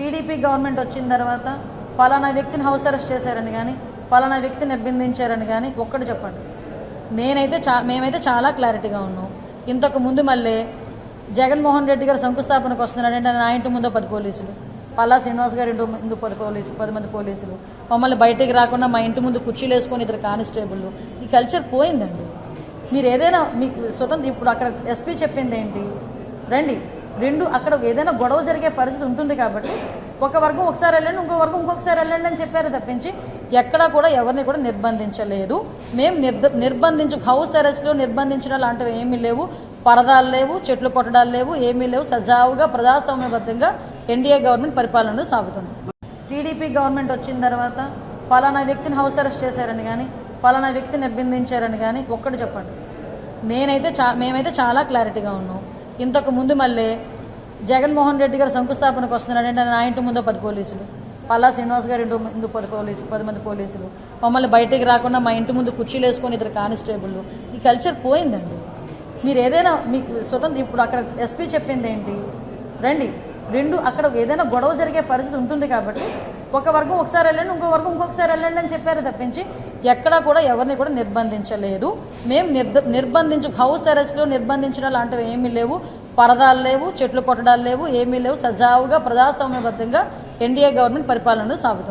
TDP government వచ్చిన తర్వాత పలానా వ్యక్తిని హౌస్ అరెస్ట్ చేశారని కానీ పలానా వ్యక్తిని నిర్బంధించారని కానీ ఒక్కటి చెప్పండి. మేమైతే చాలా క్లారిటీగా ఉన్నాం. ఇంతకు ముందు మళ్ళీ జగన్మోహన్ రెడ్డి గారు శంకుస్థాపనకు వస్తున్నారంటే నా ఇంటి ముందు 10 పోలీసులు, పల్లా శ్రీనివాస్ గారి ఇంటి ముందు 10 మంది పోలీసులు, మమ్మల్ని బయటికి రాకుండా మా ఇంటి ముందు కుర్చీలు వేసుకొని 2 కానిస్టేబుల్. ఈ కల్చర్ పోయిందండి. మీరు ఏదైనా మీకు స్వతంత్ర ఇప్పుడు అక్కడ ఎస్పీ చెప్పింది ఏంటి, రండి అక్కడ ఏదైనా గొడవ జరిగే పరిస్థితి ఉంటుంది కాబట్టి ఒక వర్గం ఒకసారి వెళ్ళండి, ఇంకో వర్గం ఇంకొకసారి వెళ్ళండి అని చెప్పారు తప్పించి ఎక్కడా కూడా ఎవరిని కూడా నిర్బంధించలేదు. మేము హౌస్ అరెస్ట్లో నిర్బంధించడం లాంటివి ఏమీ లేవు. పరదాలు లేవు, చెట్లు కొట్టడాలు లేవు, ఏమీ లేవు. సజావుగా ప్రజాస్వామ్యబద్ధంగా ఎన్డీఏ గవర్నమెంట్ పరిపాలన సాగుతుంది. టీడీపీ గవర్నమెంట్ వచ్చిన తర్వాత పలానా వ్యక్తిని హౌస్ అరెస్ట్ చేశారని కానీ పలానా వ్యక్తిని నిర్బంధించారని కానీ ఒక్కటి చెప్పండి. మేమైతే చాలా క్లారిటీగా ఉన్నాం. ఇంతకు ముందు మళ్ళీ జగన్మోహన్ రెడ్డి గారు శంకుస్థాపనకు వస్తున్నారంటే నా ఇంటి ముందు 10 పోలీసులు, పల్లా శ్రీనివాస్ గారి ఇంటి ముందు 10 మంది పోలీసులు, మమ్మల్ని బయటికి రాకుండా మా ఇంటి ముందు కుర్చీలు వేసుకొని 2 కానిస్టేబుల్. ఈ కల్చర్ పోయిందండి. మీరు ఏదైనా మీకు స్వతంత్ర ఇప్పుడు అక్కడ ఎస్పీ చెప్పింది ఏంటి, రండి అక్కడ ఏదైనా గొడవ జరిగే పరిస్థితి ఉంటుంది కాబట్టి ఒక వర్గం ఒకసారి వెళ్ళండి, ఇంకో వర్గం ఇంకొకసారి వెళ్ళండి అని చెప్పారు తప్పించి ఎక్కడా కూడా ఎవరిని కూడా నిర్బంధించలేదు. మేము హౌస్ అరెస్ట్లో నిర్బంధించడం లాంటివి ఏమీ లేవు. పరదాలు లేవు, చెట్లు కొట్టడాలు లేవు, ఏమీ లేవు. సజావుగా ప్రజాస్వామ్యబద్ధంగా ఎన్డీఏ గవర్నమెంట్ పరిపాలన సాగుతుంది.